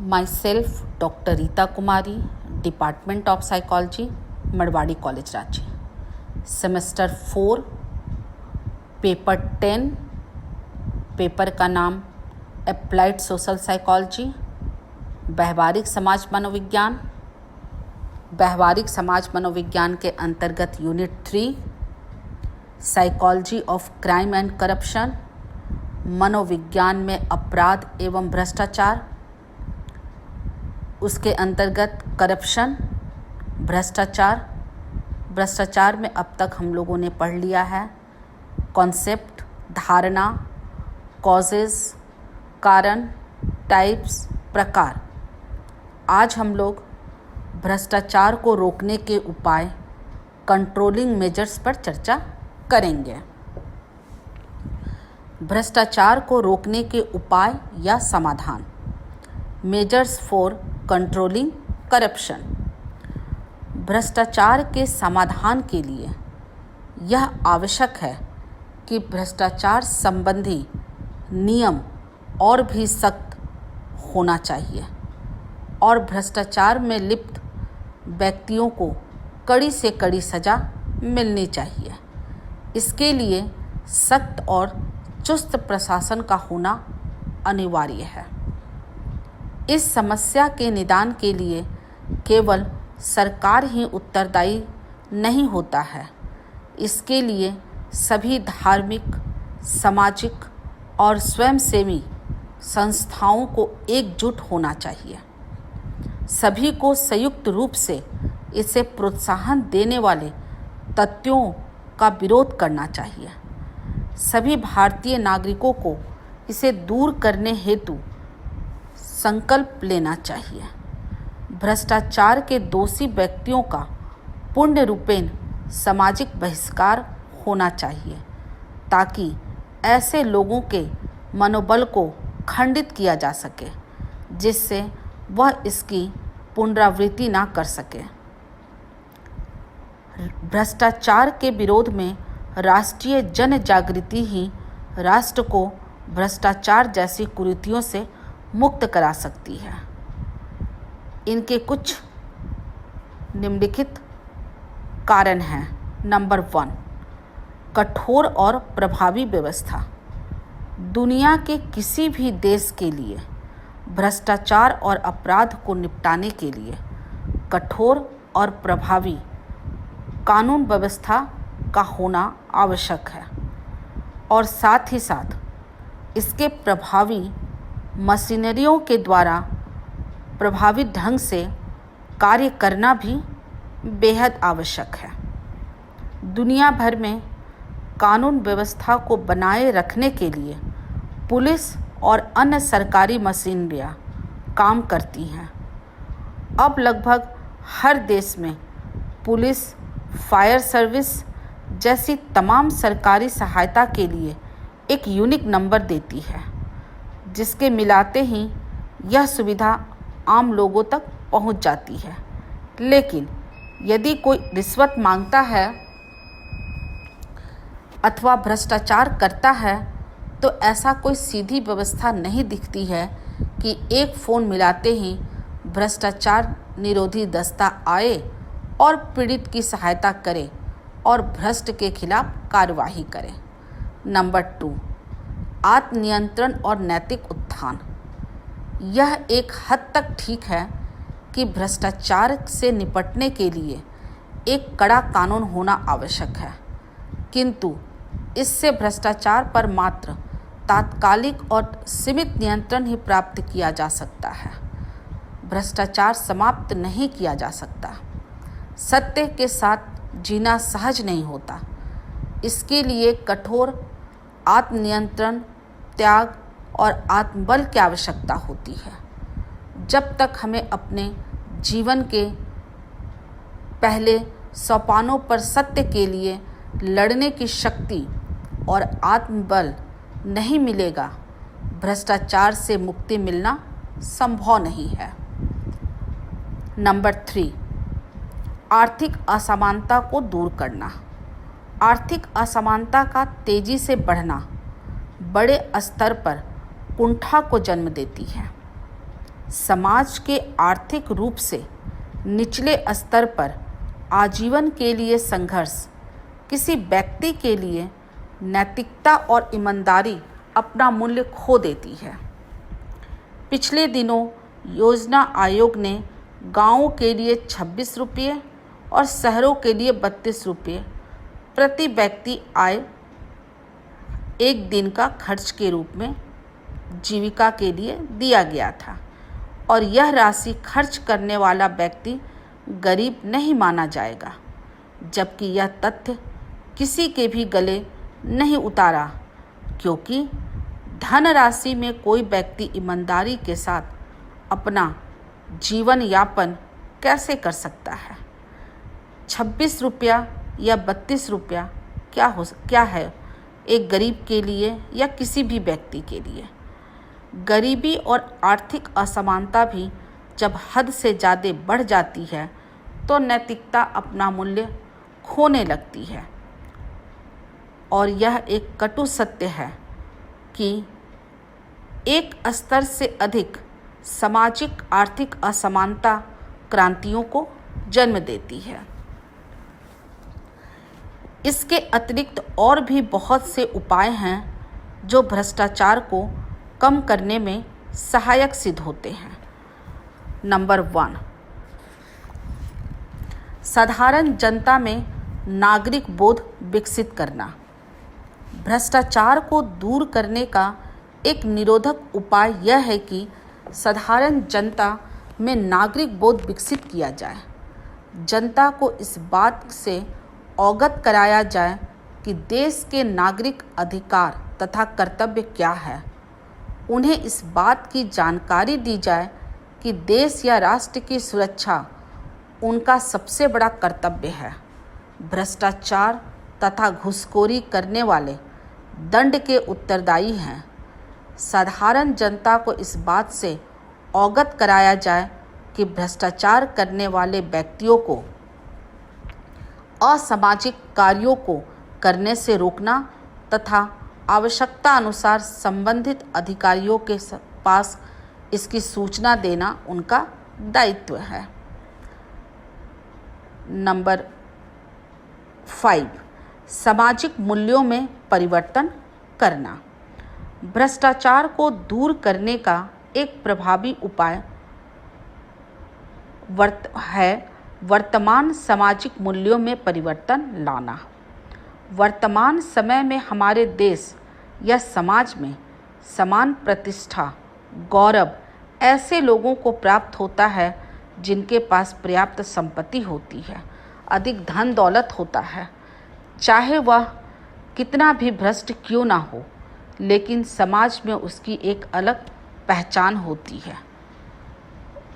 Myself, Dr. Rita Kumari, Department of Psychology, Marwari college Ranchi. Semester 4, paper 10। Paper का नाम applied social psychology, व्यवहारिक समाज मनोविज्ञान। व्यवहारिक समाज मनोविज्ञान के अंतर्गत unit 3 psychology of crime and corruption, मनोविज्ञान में अपराध एवं भ्रष्टाचार। उसके अंतर्गत करप्शन, भ्रष्टाचार में अब तक हम लोगों ने पढ़ लिया है कॉन्सेप्ट, धारणा, कॉजेज, कारण, टाइप्स, प्रकार। आज हम लोग भ्रष्टाचार को रोकने के उपाय, कंट्रोलिंग मेजर्स पर चर्चा करेंगे। भ्रष्टाचार को रोकने के उपाय या समाधान, मेजर्स फॉर कंट्रोलिंग करप्शन। भ्रष्टाचार के समाधान के लिए यह आवश्यक है कि भ्रष्टाचार संबंधी नियम और भी सख्त होना चाहिए और भ्रष्टाचार में लिप्त व्यक्तियों को कड़ी से कड़ी सज़ा मिलनी चाहिए। इसके लिए सख्त और चुस्त प्रशासन का होना अनिवार्य है। इस समस्या के निदान के लिए केवल सरकार ही उत्तरदायी नहीं होता है। इसके लिए सभी धार्मिक, सामाजिक और स्वयंसेवी संस्थाओं को एकजुट होना चाहिए। सभी को संयुक्त रूप से इसे प्रोत्साहन देने वाले तथ्यों का विरोध करना चाहिए। सभी भारतीय नागरिकों को इसे दूर करने हेतु संकल्प लेना चाहिए। भ्रष्टाचार के दोषी व्यक्तियों का पूर्ण रूपेण सामाजिक बहिष्कार होना चाहिए ताकि ऐसे लोगों के मनोबल को खंडित किया जा सके जिससे वह इसकी पुनरावृत्ति ना कर सके। भ्रष्टाचार के विरोध में राष्ट्रीय जन जागृति ही राष्ट्र को भ्रष्टाचार जैसी कुरीतियों से मुक्त करा सकती है। इनके कुछ निम्नलिखित कारण हैं। नंबर 1, कठोर और प्रभावी व्यवस्था। दुनिया के किसी भी देश के लिए भ्रष्टाचार और अपराध को निपटाने के लिए कठोर और प्रभावी कानून व्यवस्था का होना आवश्यक है और साथ ही साथ इसके प्रभावी मशीनरियों के द्वारा प्रभावी ढंग से कार्य करना भी बेहद आवश्यक है। दुनिया भर में कानून व्यवस्था को बनाए रखने के लिए पुलिस और अन्य सरकारी मशीनरियां काम करती हैं। अब लगभग हर देश में पुलिस, फायर सर्विस जैसी तमाम सरकारी सहायता के लिए एक यूनिक नंबर देती है जिसके मिलाते ही यह सुविधा आम लोगों तक पहुंच जाती है। लेकिन यदि कोई रिश्वत मांगता है अथवा भ्रष्टाचार करता है तो ऐसा कोई सीधी व्यवस्था नहीं दिखती है कि एक फ़ोन मिलाते ही भ्रष्टाचार निरोधी दस्ता आए और पीड़ित की सहायता करे और भ्रष्ट के खिलाफ कार्यवाही करे। नंबर 2, आत्मनियंत्रण और नैतिक उत्थान। यह एक हद तक ठीक है कि भ्रष्टाचार से निपटने के लिए एक कड़ा कानून होना आवश्यक है, किंतु इससे भ्रष्टाचार पर मात्र तात्कालिक और सीमित नियंत्रण ही प्राप्त किया जा सकता है। भ्रष्टाचार समाप्त नहीं किया जा सकता। सत्य के साथ जीना सहज नहीं होता। इसके लिए कठोर आत्मनियंत्रण, त्याग और आत्मबल की आवश्यकता होती है। जब तक हमें अपने जीवन के पहले सोपानों पर सत्य के लिए लड़ने की शक्ति और आत्मबल नहीं मिलेगा, भ्रष्टाचार से मुक्ति मिलना संभव नहीं है। नंबर 3, आर्थिक असमानता को दूर करना। आर्थिक असमानता का तेजी से बढ़ना बड़े स्तर पर कुंठा को जन्म देती है। समाज के आर्थिक रूप से निचले स्तर पर आजीवन के लिए संघर्ष किसी व्यक्ति के लिए नैतिकता और ईमानदारी अपना मूल्य खो देती है। पिछले दिनों योजना आयोग ने गांवों के लिए 26 रुपये और शहरों के लिए 32 रुपये प्रति व्यक्ति आय एक दिन का खर्च के रूप में जीविका के लिए दिया गया था और यह राशि खर्च करने वाला व्यक्ति गरीब नहीं माना जाएगा, जबकि यह तथ्य किसी के भी गले नहीं उतारा, क्योंकि धनराशि में कोई व्यक्ति ईमानदारी के साथ अपना जीवन यापन कैसे कर सकता है। 26 रुपया या 32 रुपया क्या है एक गरीब के लिए या किसी भी व्यक्ति के लिए। गरीबी और आर्थिक असमानता भी जब हद से ज़्यादा बढ़ जाती है तो नैतिकता अपना मूल्य खोने लगती है और यह एक कटु सत्य है कि एक स्तर से अधिक सामाजिक आर्थिक असमानता क्रांतियों को जन्म देती है। इसके अतिरिक्त और भी बहुत से उपाय हैं जो भ्रष्टाचार को कम करने में सहायक सिद्ध होते हैं। नंबर 1, साधारण जनता में नागरिक बोध विकसित करना। भ्रष्टाचार को दूर करने का एक निरोधक उपाय यह है कि साधारण जनता में नागरिक बोध विकसित किया जाए। जनता को इस बात से अवगत कराया जाए कि देश के नागरिक अधिकार तथा कर्तव्य क्या है। उन्हें इस बात की जानकारी दी जाए कि देश या राष्ट्र की सुरक्षा उनका सबसे बड़ा कर्तव्य है। भ्रष्टाचार तथा घूसखोरी करने वाले दंड के उत्तरदायी हैं। साधारण जनता को इस बात से अवगत कराया जाए कि भ्रष्टाचार करने वाले व्यक्तियों को असामाजिक कार्यों को करने से रोकना तथा आवश्यकता अनुसार संबंधित अधिकारियों के पास इसकी सूचना देना उनका दायित्व है। नंबर 5, सामाजिक मूल्यों में परिवर्तन करना। भ्रष्टाचार को दूर करने का एक प्रभावी उपाय वर्तमान सामाजिक मूल्यों में परिवर्तन लाना। वर्तमान समय में हमारे देश या समाज में समान प्रतिष्ठा, गौरव ऐसे लोगों को प्राप्त होता है जिनके पास पर्याप्त संपत्ति होती है, अधिक धन दौलत होता है, चाहे वह कितना भी भ्रष्ट क्यों ना हो, लेकिन समाज में उसकी एक अलग पहचान होती है।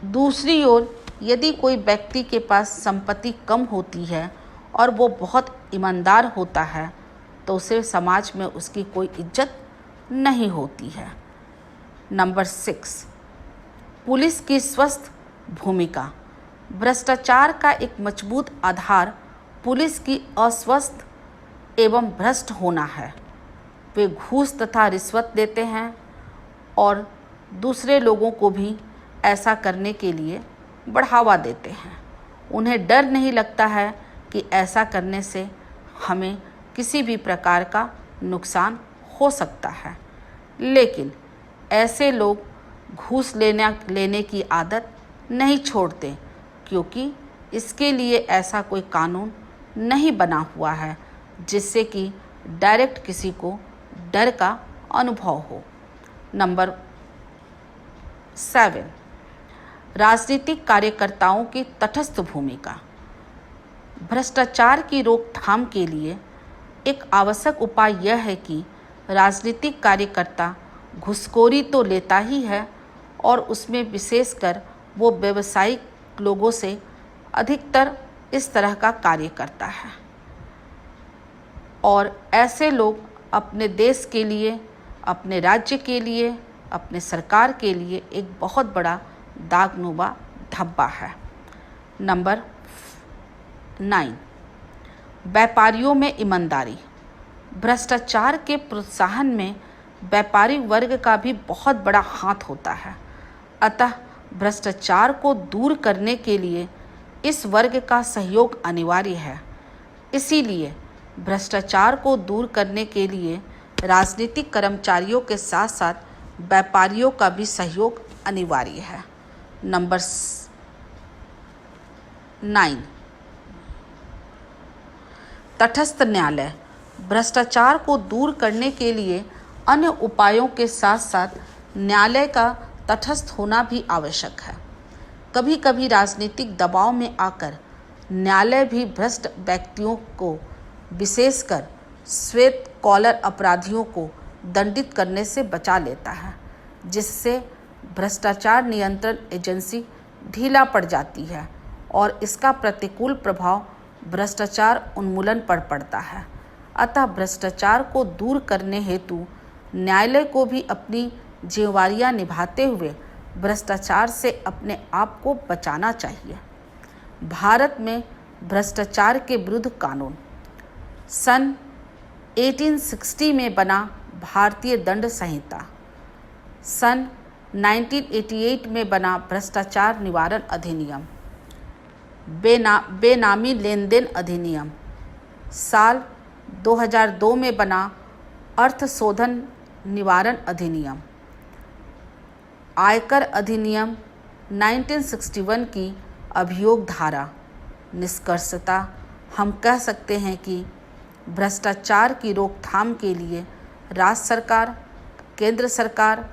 दूसरी ओर यदि कोई व्यक्ति के पास संपत्ति कम होती है और वो बहुत ईमानदार होता है तो उसे समाज में उसकी कोई इज्जत नहीं होती है। नंबर 6, पुलिस की स्वस्थ भूमिका। भ्रष्टाचार का एक मजबूत आधार पुलिस की अस्वस्थ एवं भ्रष्ट होना है। वे घूस तथा रिश्वत देते हैं और दूसरे लोगों को भी ऐसा करने के लिए बढ़ावा देते हैं। उन्हें डर नहीं लगता है कि ऐसा करने से हमें किसी भी प्रकार का नुकसान हो सकता है, लेकिन ऐसे लोग घूस लेने की आदत नहीं छोड़ते क्योंकि इसके लिए ऐसा कोई कानून नहीं बना हुआ है जिससे कि डायरेक्ट किसी को डर का अनुभव हो। नंबर 7, राजनीतिक कार्यकर्ताओं की तटस्थ भूमिका। भ्रष्टाचार की रोकथाम के लिए एक आवश्यक उपाय यह है कि राजनीतिक कार्यकर्ता घूसखोरी तो लेता ही है और उसमें विशेषकर वो व्यावसायिक लोगों से अधिकतर इस तरह का कार्य करता है और ऐसे लोग अपने देश के लिए, अपने राज्य के लिए, अपने सरकार के लिए एक बहुत बड़ा दागनुमा धब्बा है। नंबर 9, व्यापारियों में ईमानदारी। भ्रष्टाचार के प्रोत्साहन में व्यापारी वर्ग का भी बहुत बड़ा हाथ होता है। अतः भ्रष्टाचार को दूर करने के लिए इस वर्ग का सहयोग अनिवार्य है। इसीलिए भ्रष्टाचार को दूर करने के लिए राजनीतिक कर्मचारियों के साथ साथ व्यापारियों का भी सहयोग अनिवार्य है। नंबर 9, तटस्थ न्यायालय। भ्रष्टाचार को दूर करने के लिए अन्य उपायों के साथ साथ न्यायालय का तटस्थ होना भी आवश्यक है। कभी कभी राजनीतिक दबाव में आकर न्यायालय भी भ्रष्ट व्यक्तियों को, विशेषकर श्वेत कॉलर अपराधियों को दंडित करने से बचा लेता है, जिससे भ्रष्टाचार नियंत्रण एजेंसी ढीला पड़ जाती है और इसका प्रतिकूल प्रभाव भ्रष्टाचार उन्मूलन पर पड़ता है। अतः भ्रष्टाचार को दूर करने हेतु न्यायालय को भी अपनी जिम्मेदारियां निभाते हुए भ्रष्टाचार से अपने आप को बचाना चाहिए। भारत में भ्रष्टाचार के विरुद्ध कानून। सन 1860 में बना भारतीय दंड संहिता। सन 1988 में बना भ्रष्टाचार निवारण अधिनियम। बेनामी लेन देन अधिनियम। साल 2002 में बना अर्थ शोधन निवारण अधिनियम। आयकर अधिनियम 1961 की अभियोग धारा। निष्कर्षतः हम कह सकते हैं कि भ्रष्टाचार की रोकथाम के लिए राज्य सरकार, केंद्र सरकार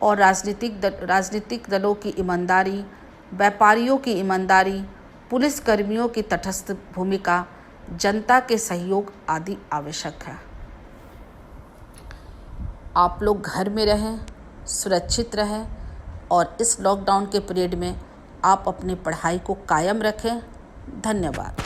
और राजनीतिक दलों की ईमानदारी, व्यापारियों की ईमानदारी, पुलिस कर्मियों की तटस्थ भूमिका, जनता के सहयोग आदि आवश्यक है। आप लोग घर में रहें, सुरक्षित रहें और इस लॉकडाउन के पीरियड में आप अपनी पढ़ाई को कायम रखें। धन्यवाद।